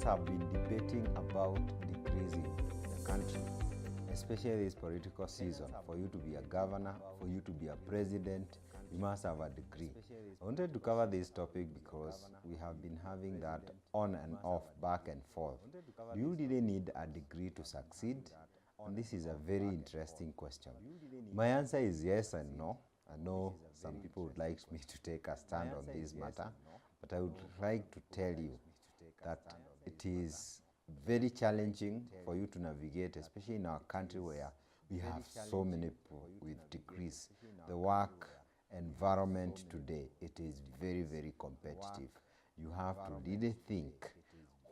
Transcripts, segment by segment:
Kenyans have been debating about decreasing the country, especially this political season. For you to be a governor, for you to be a president, you must have a degree. I wanted to cover this topic because we have been having that on and off, back and forth. Do you really need a degree to succeed? And this is a very interesting question. My answer is yes and no. I know some people would like me to take a stand on this matter, but I would like to tell you that it is very challenging for you to navigate, especially in our country where we have so many people with degrees. The work environment today, it is very, very competitive. You have to really think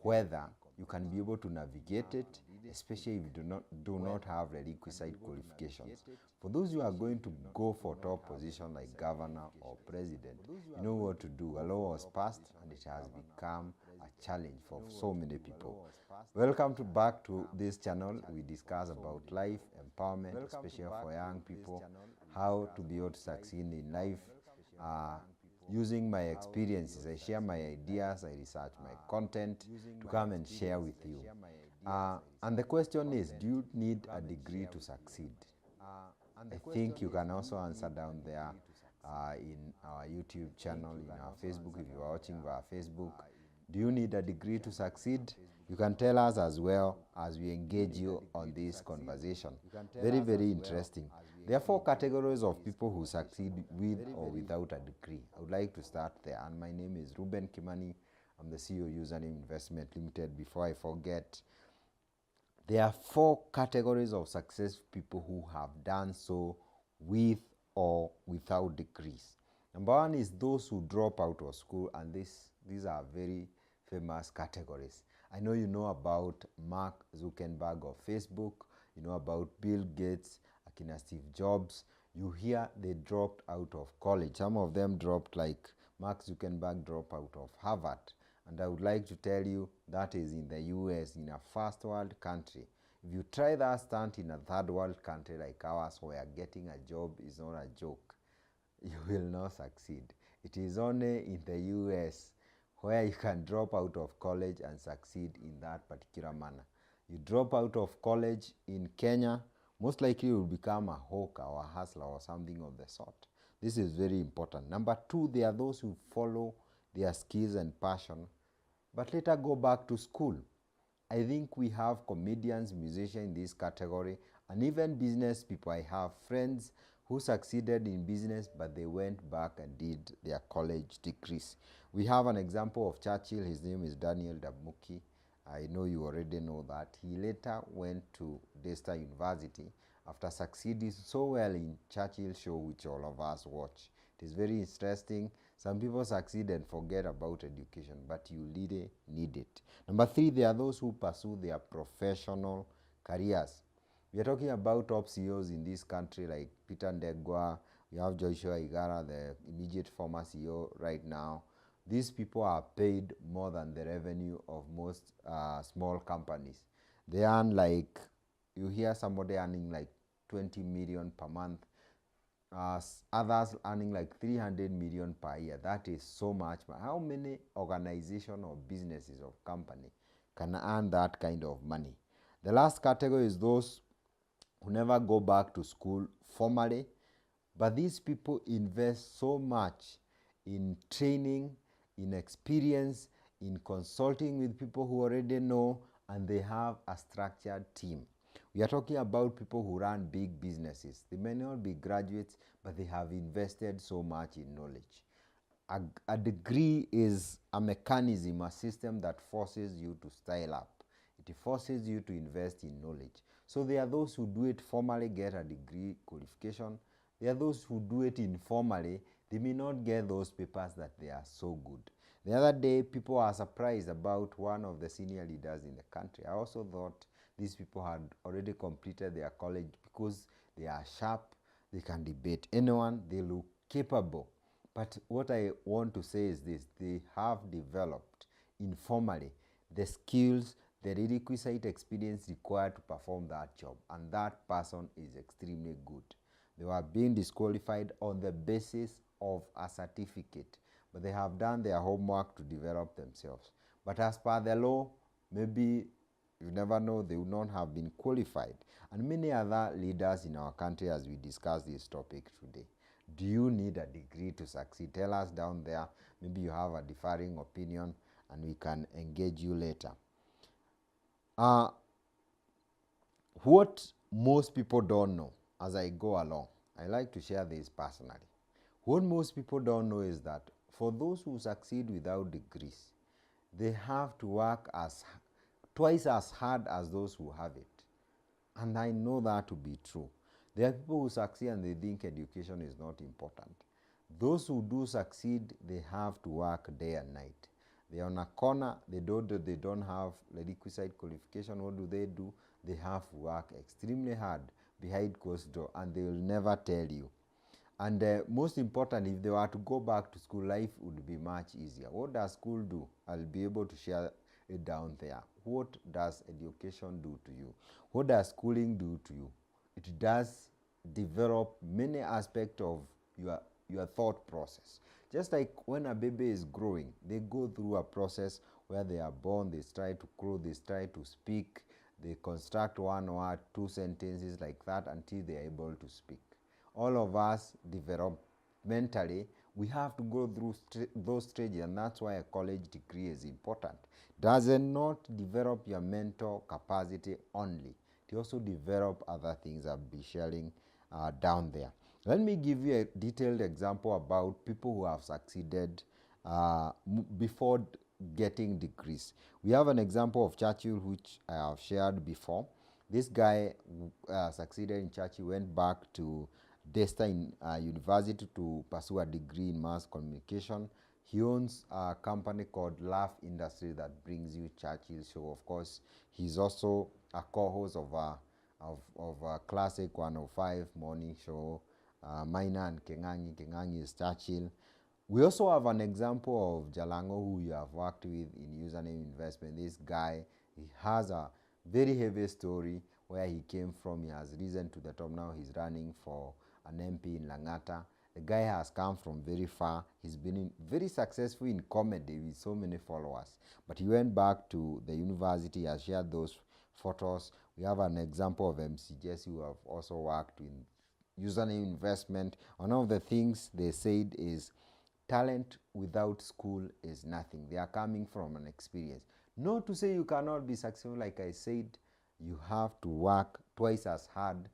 whether you can be able to navigate it, especially if you do not have the requisite qualifications. For those who are going to go for top position like governor or president, you know what to do. A law was passed and it has become a challenge for so many people. Welcome back to this channel. We discuss about life, empowerment, especially for young people, how to be able to succeed in life. Using my experiences, I share my ideas, I research my content to come and share with you. And the question is, do you need a degree to succeed? I think you can also answer down there in our YouTube channel, in our Facebook, if you are watching via Facebook. Do you need a degree to succeed? You can tell us as well as we engage you on this conversation. Very, very interesting. There are 4 categories of people who succeed with or without a degree. I would like to start there. And my name is Ruben Kimani. I'm the CEO of Username Investment Limited. Before I forget, there are 4 categories of successful people who have done so with or without degrees. Number 1 is those who drop out of school, and these are very famous categories. I know you know about Mark Zuckerberg of Facebook, you know about Bill Gates, Akina Steve Jobs. You hear they dropped out of college. Some of them dropped, like Mark Zuckerberg dropped out of Harvard. And I would like to tell you that is in the US, in a first world country. If you try that stunt in a third world country like ours, where getting a job is not a joke, you will not succeed. It is only in the US where you can drop out of college and succeed in that particular manner. You drop out of college in Kenya, most likely you will become a hawker or a hustler or something of the sort. This is very important. Number 2, there are those who follow their skills and passion, but later go back to school. I think we have comedians, musicians in this category, and even business people. I have friends who succeeded in business, but they went back and did their college degrees. We have an example of Churchill. His name is Daniel Damuki. I know you already know that. He later went to Leicester University after succeeding so well in Churchill show, which all of us watch. It is very interesting. Some people succeed and forget about education, but you really need it. Number 3, there are those who pursue their professional careers. We are talking about top CEOs in this country like Peter Ndegwa. We have Joshua Igara, the immediate former CEO right now. These people are paid more than the revenue of most small companies. They earn, like, you hear somebody earning like 20 million per month. Others earning like 300 million per year. That is so much. How many organizations or businesses or company can earn that kind of money? The last category is those who never go back to school formally, but these people invest so much in training, in experience, in consulting with people who already know, and they have a structured team. We are talking about people who run big businesses. They may not be graduates, but they have invested so much in knowledge. A degree is a mechanism, a system that forces you to style up. It forces you to invest in knowledge. So there are those who do it formally, get a degree qualification. There are those who do it informally. They may not get those papers that they are so good. The other day, people are surprised about one of the senior leaders in the country. I also thought these people had already completed their college because they are sharp, they can debate anyone, they look capable. But what I want to say is this: they have developed informally the skills, the requisite experience required to perform that job, and that person is extremely good. They were being disqualified on the basis of a certificate, but they have done their homework to develop themselves. But as per the law, maybe you never know, they would not have been qualified. And many other leaders in our country as we discuss this topic today. Do you need a degree to succeed? Tell us down there. Maybe you have a differing opinion and we can engage you later. What most people don't know as I go along, I like to share this personally. What most people don't know is that for those who succeed without degrees, they have to work twice as hard as those who have it. And I know that to be true. There are people who succeed and they think education is not important. Those who do succeed, they have to work day and night. They're on a corner, they don't have the requisite qualification. What do? They have to work extremely hard behind closed door, and they will never tell you. And most important, if they were to go back to school, life would be much easier. What does school do? I'll be able to share it down there. What does education do to you? What does schooling do to you? It does develop many aspects of your thought process. Just like when a baby is growing, they go through a process where they are born, they try to grow, they try to speak, they construct one or two sentences like that until they are able to speak. All of us developmentally, we have to go through those stages, and that's why a college degree is important. Does it not develop your mental capacity only? It also develop other things I'll be sharing down there. Let me give you a detailed example about people who have succeeded before getting degrees. We have an example of Churchill, which I have shared before. This guy succeeded in Churchill, went back to Desta University to pursue a degree in mass communication. He owns a company called Laugh Industry that brings you Churchill show. Of course, he's also a co-host of a classic 105 morning show, Maina and Kengangi. Kengangi is Churchill. We also have an example of Jalango, who you have worked with in username investment. This guy, he has a very heavy story where he came from. He has risen to the top. Now he's running for an MP in Langata. The guy has come from very far. He's been very successful in comedy with so many followers. But he went back to the university. He has shared those photos. We have an example of MC Jesse, who have also worked in username investment. One of the things they said is talent without school is nothing. They are coming from an experience. Not to say you cannot be successful. Like I said, you have to work twice as hard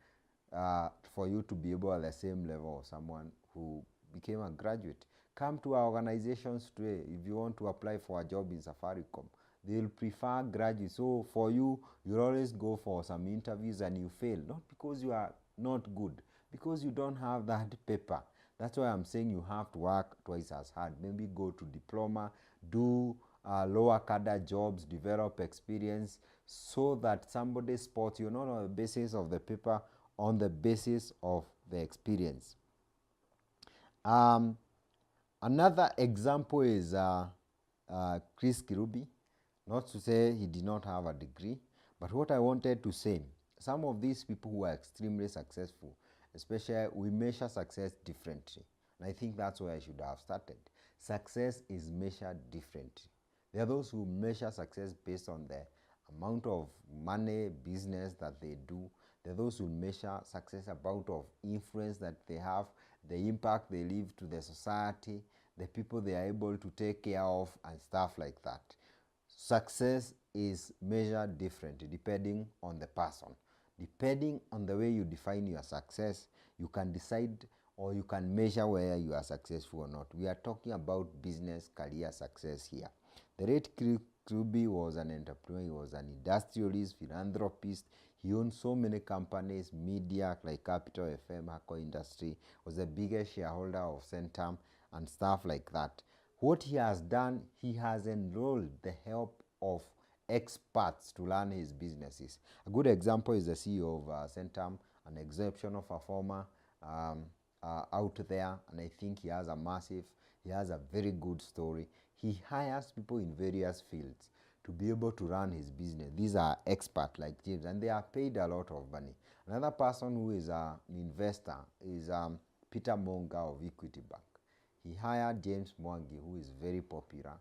for you to be able at the same level of someone who became a graduate. Come to our organizations today. If you want to apply for a job in Safaricom, they'll prefer graduates. So for you, you'll always go for some interviews and you fail. Not because you are not good, because you don't have that paper. That's why I'm saying you have to work twice as hard. Maybe go to diploma, do lower cadre jobs, develop experience, so that somebody spots you not on the basis of the paper, on the basis of the experience. Another example is Chris Kirubi. Not to say he did not have a degree, but what I wanted to say, some of these people who are extremely successful, especially, we measure success differently. And I think that's where I should have started. Success is measured differently. There are those who measure success based on the amount of money, business that they do. There are those who measure success about of influence that they have, the impact they leave to the society, the people they are able to take care of, and stuff like that. Success is measured differently depending on the person. Depending on the way you define your success, you can decide or you can measure whether you are successful or not. We are talking about business career success here. The late Kirubi was an entrepreneur. He was an industrialist, philanthropist. He owned so many companies, media like Capital FM, Hako Industry, was the biggest shareholder of Centum and stuff like that. What he has done, he has enrolled the help of experts to learn his businesses. A good example is the CEO of Centum, an exceptional performer out there, and I think he has a very good story. He hires people in various fields to be able to run his business. These are experts like James, and they are paid a lot of money. Another person who is an investor is Peter Monga of Equity Bank. He hired James Mwangi, who is very popular,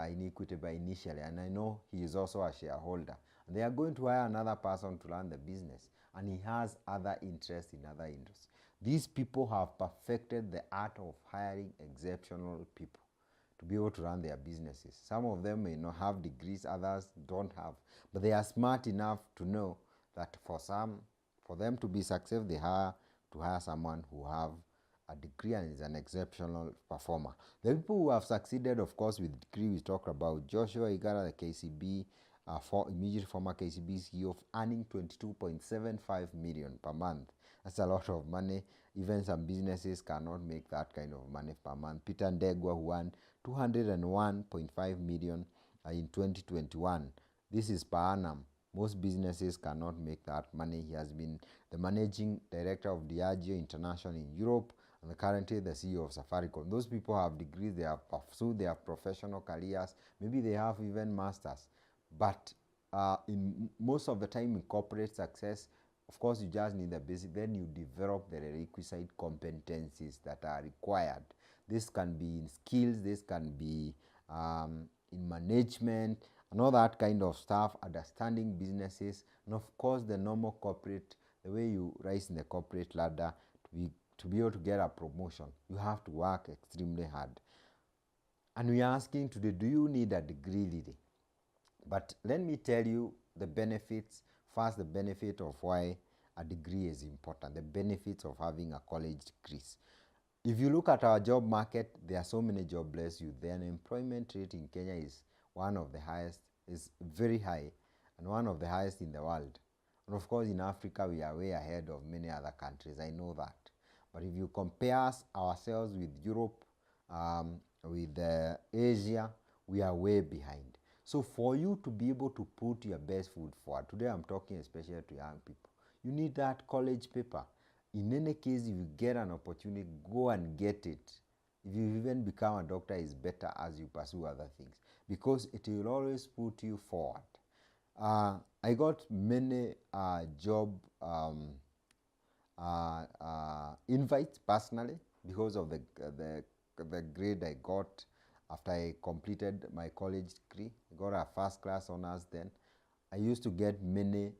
in Equity by initially, and I know he is also a shareholder. And they are going to hire another person to run the business, and he has other interests in other industries. These people have perfected the art of hiring exceptional people to be able to run their businesses. Some of them may not have degrees, others don't have, but they are smart enough to know that for them to be successful, they have to hire someone who have a degree and is an exceptional performer. The people who have succeeded, of course, with degree, we talk about Joshua Igara, the KCB, immediate former KCB CEO, earning 22.75 million per month. That's a lot of money. Even some businesses cannot make that kind of money per month. Peter Ndegwa, who earned 201.5 million in 2021. This is per annum. Most businesses cannot make that money. He has been the managing director of Diageo International in Europe and currently the CEO of Safaricom. Those people have degrees, they have pursued their professional careers, maybe they have even masters. But in most of the time in corporate success, of course, you just need the basic, then you develop the requisite competencies that are required. This can be in skills, this can be in management, and all that kind of stuff, understanding businesses, and of course the normal corporate, the way you rise in the corporate ladder to be able to get a promotion, you have to work extremely hard. And we are asking today, do you need a degree really? But let me tell you the benefits. First, the benefit of why a degree is important, the benefits of having a college degree. If you look at our job market, there are so many jobless youth. The unemployment rate in Kenya is one of the highest, is very high, and one of the highest in the world. And of course, in Africa, we are way ahead of many other countries. I know that. But if you compare ourselves with Europe, with Asia, we are way behind. So for you to be able to put your best foot forward, today I'm talking especially to young people, you need that college paper. In any case, if you get an opportunity, go and get it. If you even become a doctor, it's better as you pursue other things, because it will always put you forward. I got many job invites personally because of the grade I got after I completed my college degree. I got a first class honors then. I used to get many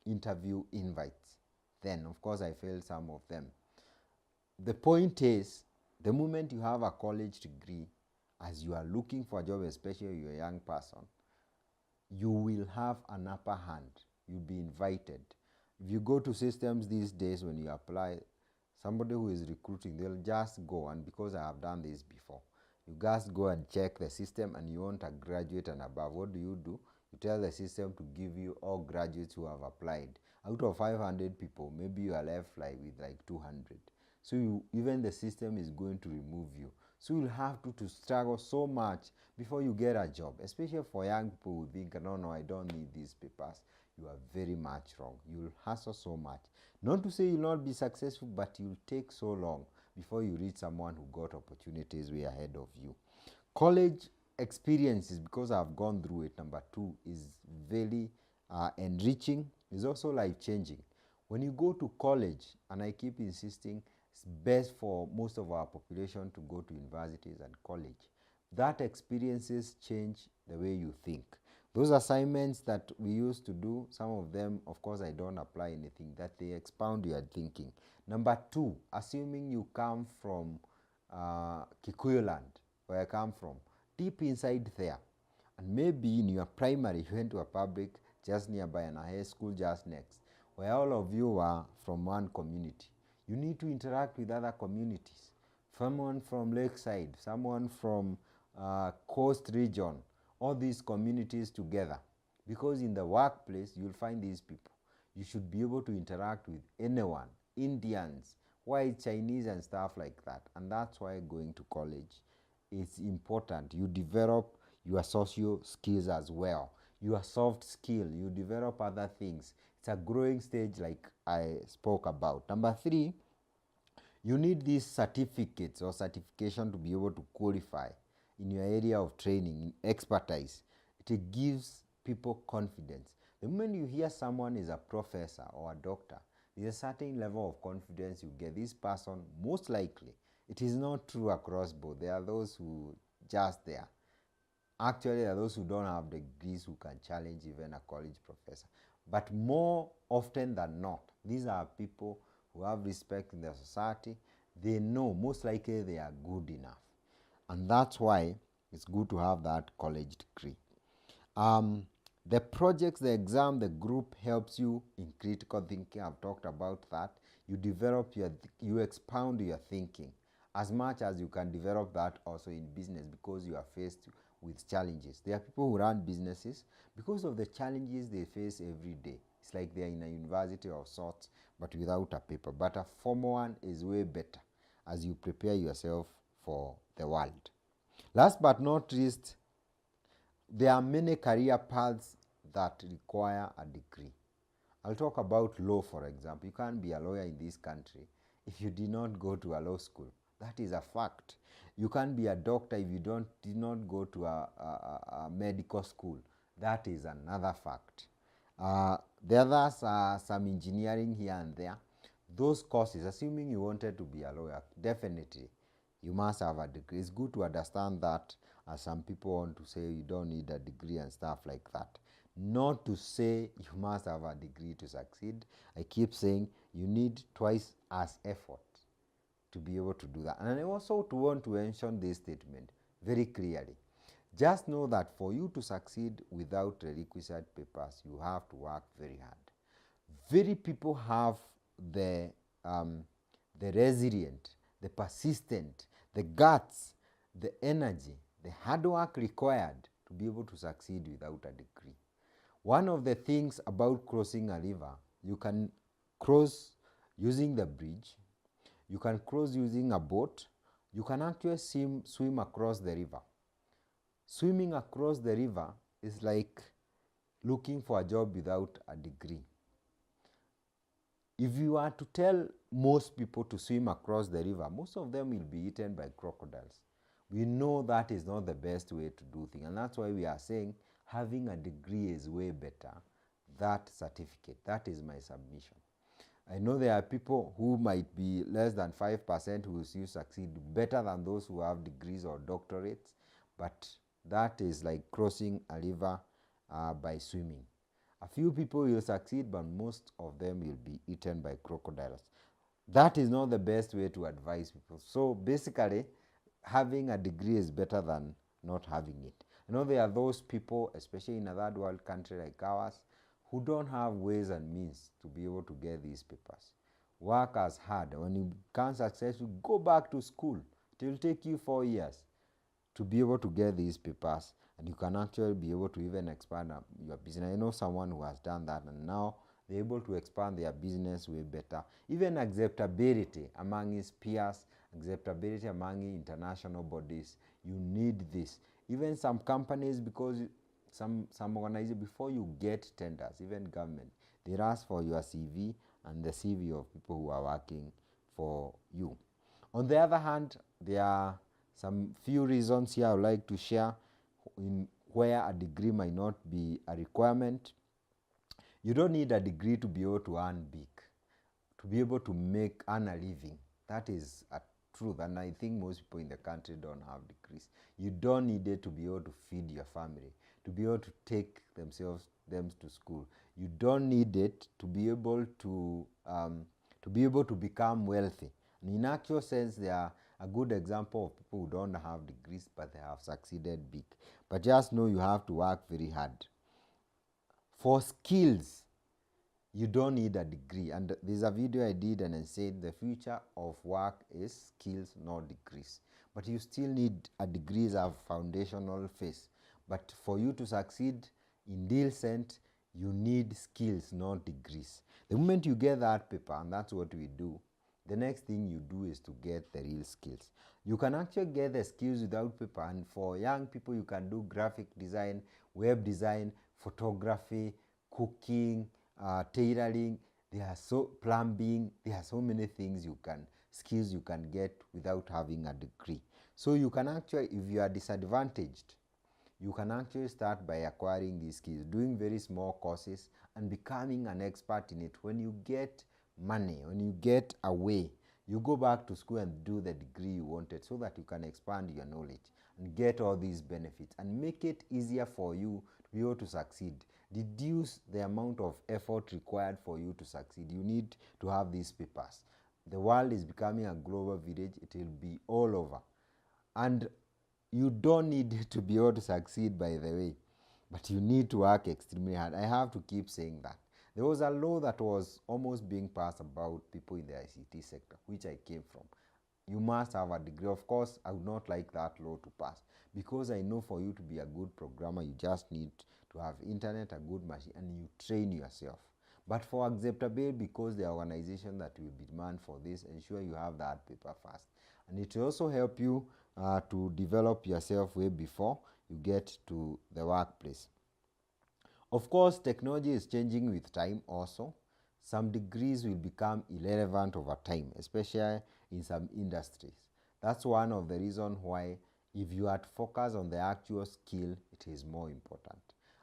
interview invites. Then, of course, I failed some of them. The point is, the moment you have a college degree, as you are looking for a job, especially you're a young person, you will have an upper hand. You'll be invited. If you go to systems these days, when you apply, somebody who is recruiting, they'll just go, and because I have done this before, you just go and check the system, and you want a graduate and above. What do? You tell the system to give you all graduates who have applied. Out of 500 people, maybe you are left with 200. So even the system is going to remove you. So you'll have to struggle so much before you get a job, especially for young people who think, no, I don't need these papers. You are very much wrong. You'll hustle so much. Not to say you'll not be successful, but you'll take so long before you reach someone who got opportunities way ahead of you. College experiences, because I've gone through it, number two, is very enriching. It's also life-changing. When you go to college, and I keep insisting, it's best for most of our population to go to universities and college. That experiences change the way you think. Those assignments that we used to do, some of them, of course, I don't apply anything, that they expound your thinking. Number two, assuming you come from Kikuyu land, where I come from, deep inside there, and maybe in your primary, you went to a public just nearby and a high school just next, where all of you are from one community. You need to interact with other communities. Someone from Lakeside, someone from Coast Region, all these communities together. Because in the workplace, you'll find these people. You should be able to interact with anyone, Indians, white, Chinese, and stuff like that. And that's why going to college is important. You develop your social skills as well. Your soft skill, you develop other things. It's a growing stage like I spoke about. Number three, you need these certificates or certification to be able to qualify in your area of training, expertise. It gives people confidence. The moment you hear someone is a professor or a doctor, there's a certain level of confidence you get. This person, most likely, it is not true across board. There are those who just there. Actually, there are those who don't have degrees who can challenge even a college professor. But more often than not, these are people who have respect in their society. They know most likely they are good enough. And that's why it's good to have that college degree. The projects, the exam, the group helps you in critical thinking. I've talked about that. You develop you expound your thinking as much as you can develop that also in business, because you are faced with challenges. There are people who run businesses because of the challenges they face every day. It's like they're in a university of sorts, but without a paper. But a formal one is way better as you prepare yourself for the world. Last but not least, there are many career paths that require a degree. I'll talk about law, for example. You can't be a lawyer in this country if you did not go to a law school. That is a fact. You can't be a doctor if you did not go to a medical school. That is another fact. The others are some engineering here and there. Those courses, assuming you wanted to be a lawyer, definitely you must have a degree. It's good to understand that, as some people want to say you don't need a degree and stuff like that. Not to say you must have a degree to succeed. I keep saying you need twice as effort to be able to do that. And I also want to mention this statement very clearly. Just know that for you to succeed without the requisite papers, you have to work very hard. Very people have the resilient, the persistent, the guts, the energy, the hard work required to be able to succeed without a degree. One of the things about crossing a river, you can cross using the bridge, you can cross using a boat, you can actually swim across the river. Swimming across the river is like looking for a job without a degree. If you are to tell most people to swim across the river, most of them will be eaten by crocodiles. We know that is not the best way to do things, and that's why we are saying having a degree is way better. That certificate, that is my submission. I know there are people who might be less than 5% who will still succeed better than those who have degrees or doctorates, but that is like crossing a river by swimming. A few people will succeed, but most of them will be eaten by crocodiles. That is not the best way to advise people. So basically, having a degree is better than not having it. I know there are those people, especially in a third world country like ours, who don't have ways and means to be able to get these papers. Work as hard. When you can't successfully, go back to school. It will take you 4 years to be able to get these papers, and you can actually be able to even expand your business. I know someone who has done that, and now they're able to expand their business way better. Even acceptability among his peers, acceptability among international bodies. You need this. Even some companies, because some organizations, before you get tenders, even government, they ask for your CV and the CV of people who are working for you. On the other hand, there are some few reasons here I would like to share in where a degree might not be a requirement. You don't need a degree to be able to earn big, to be able to earn a living. That is a truth, and I think most people in the country don't have degrees. You don't need it to be able to feed your family, to be able to take them to school. You don't need it to be able to become wealthy. And in actual sense, they are a good example of people who don't have degrees, but they have succeeded big. But just know you have to work very hard. For skills, you don't need a degree. And there's a video I did and I said the future of work is skills, not degrees. But you still need a degree as a foundational phase. But for you to succeed in decent, you need skills, not degrees. The moment you get that paper, and that's what we do, the next thing you do is to get the real skills. You can actually get the skills without paper, and for young people, you can do graphic design, web design, photography, cooking, tailoring. There are plumbing. There are so many skills you can get without having a degree. So you can actually, if you are disadvantaged, you can actually start by acquiring these skills, doing very small courses and becoming an expert in it. When you get money, when you get a way, You go back to school and do the degree you wanted so that you can expand your knowledge and get all these benefits and make it easier for you to be able to succeed. Reduce the amount of effort required for you to succeed. You need to have these papers. The world is becoming a global village. It will be all over. And you don't need to be able to succeed, by the way, but you need to work extremely hard. I have to keep saying that. There was a law that was almost being passed about people in the ICT sector, which I came from. You must have a degree. Of course, I would not like that law to pass because I know for you to be a good programmer, you just need to have internet, a good machine, and you train yourself. But for acceptability, because the organization that will be demand for this, ensure you have that paper first. And it will also help you to develop yourself way before you get to the workplace. Of course, technology is changing with time also. Some degrees will become irrelevant over time, especially in some industries. That's one of the reasons why if you are to focus on the actual skill, it is more important.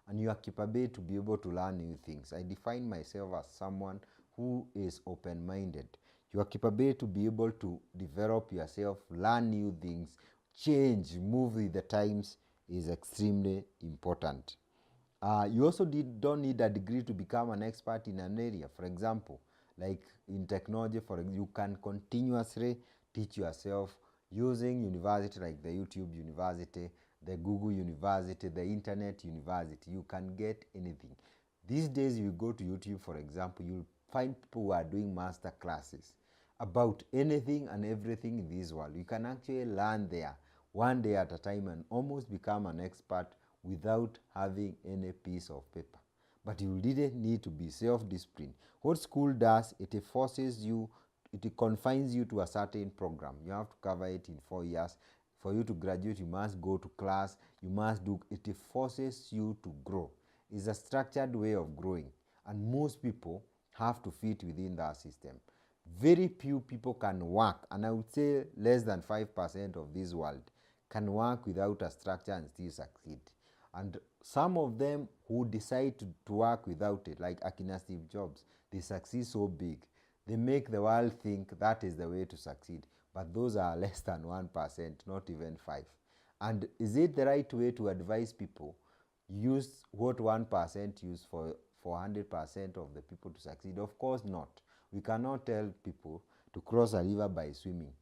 And you are capable to be able to learn new things. I define myself as someone who is open-minded. You are capable to be able to develop yourself, learn new things, change, move with the times is extremely important. You also don't need a degree to become an expert in an area. For example, like in technology, you can continuously teach yourself using university like the YouTube University, the Google University, the Internet University. You can get anything. These days, you go to YouTube, for example, you'll find people who are doing master classes about anything and everything in this world. You can actually learn there one day at a time and almost become an expert without having any piece of paper. But you really need to be self-disciplined. What school does, it forces you, it confines you to a certain program. You have to cover it in 4 years. For you to graduate, you must go to class, you must do, it forces you to grow. It's a structured way of growing, and most people have to fit within that system. Very few people can work, and I would say less than 5% of this world can work without a structure and still succeed. And some of them who decide to work without it, like Akina Steve Jobs, they succeed so big. They make the world think that is the way to succeed. But those are less than 1%, not even 5%. And is it the right way to advise people? Use what 1% use for 100% of the people to succeed? Of course not. We cannot tell people to cross a river by swimming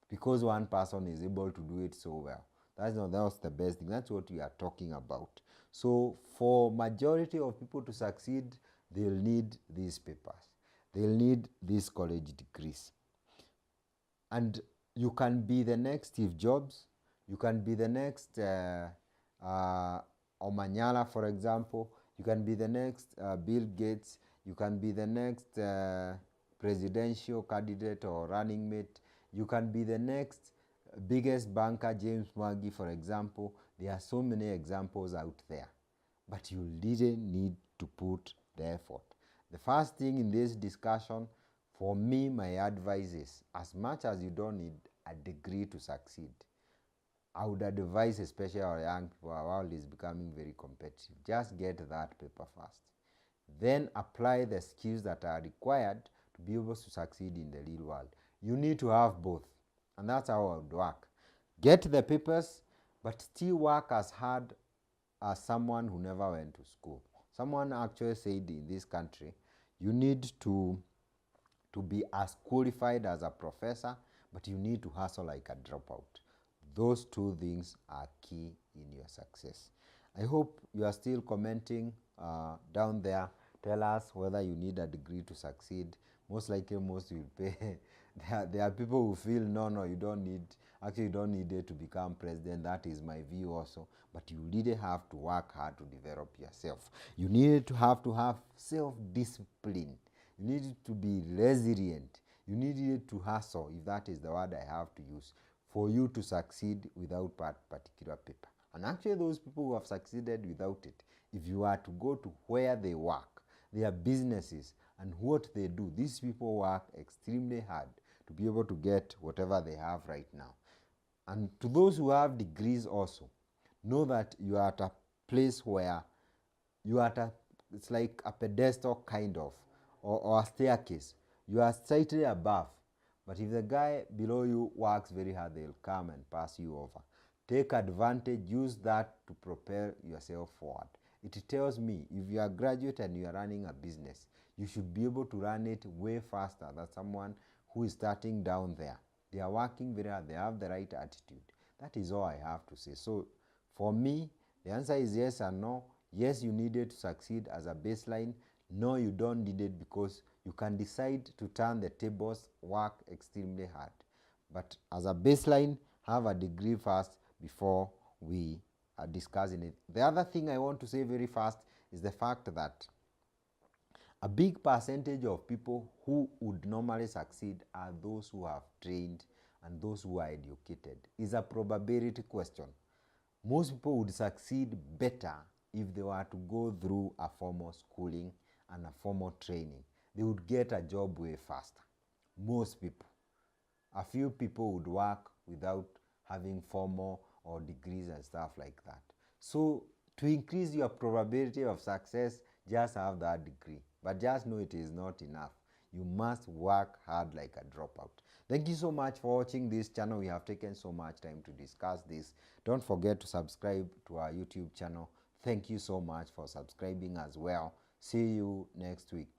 because one person is able to do it so well. That's the best thing. That's what we are talking about. So for majority of people to succeed, they'll need these papers. They'll need these college degrees. And you can be the next Steve Jobs. You can be the next Omanyala, for example. You can be the next Bill Gates. You can be the next presidential candidate or running mate. You can be the next biggest banker, James Maggie, for example. There are so many examples out there. But you really need to put the effort. The first thing in this discussion, for me, my advice is, as much as you don't need a degree to succeed, I would advise, especially our young people, our world is becoming very competitive. Just get that paper first. Then apply the skills that are required to be able to succeed in the real world. You need to have both. And that's how I would work. Get the papers, but still work as hard as someone who never went to school. Someone actually said in this country, you need to be as qualified as a professor, but you need to hustle like a dropout. Those two things are key in your success. I hope you are still commenting down there. Tell us whether you need a degree to succeed. Most likely, most will pay. There are people who feel, no, you don't need, actually you don't need it to become president. That is my view also. But you really have to work hard to develop yourself. You need to have self-discipline. You need to be resilient. You need to hustle, if that is the word I have to use, for you to succeed without that particular paper. And actually those people who have succeeded without it, if you are to go to where they work, their businesses, and what they do, these people work extremely hard to be able to get whatever they have right now. And to those who have degrees also, know that you are at a place where you are at it's like a pedestal kind of, or a staircase. You are slightly above, But if the guy below you works very hard, they'll come and pass you over. Take advantage, use that to propel yourself forward. It tells me if you are a graduate and you are running a business, you should be able to run it way faster than someone who is starting down there. They are working very hard, they have the right attitude. That is all I have to say. So for me, the answer is yes and no. Yes, you need it to succeed as a baseline. No, you don't need it, because you can decide to turn the tables, work extremely hard. But as a baseline, have a degree first before we are discussing it. The other thing I want to say very fast is the fact that a big percentage of people who would normally succeed are those who have trained and those who are educated. It's a probability question. Most people would succeed better if they were to go through a formal schooling and a formal training. They would get a job way faster. Most people. A few people would work without having formal or degrees and stuff like that. So to increase your probability of success, just have that degree. But just know it is not enough. You must work hard like a dropout. Thank you so much for watching this channel. We have taken so much time to discuss this. Don't forget to subscribe to our YouTube channel. Thank you so much for subscribing as well. See you next week.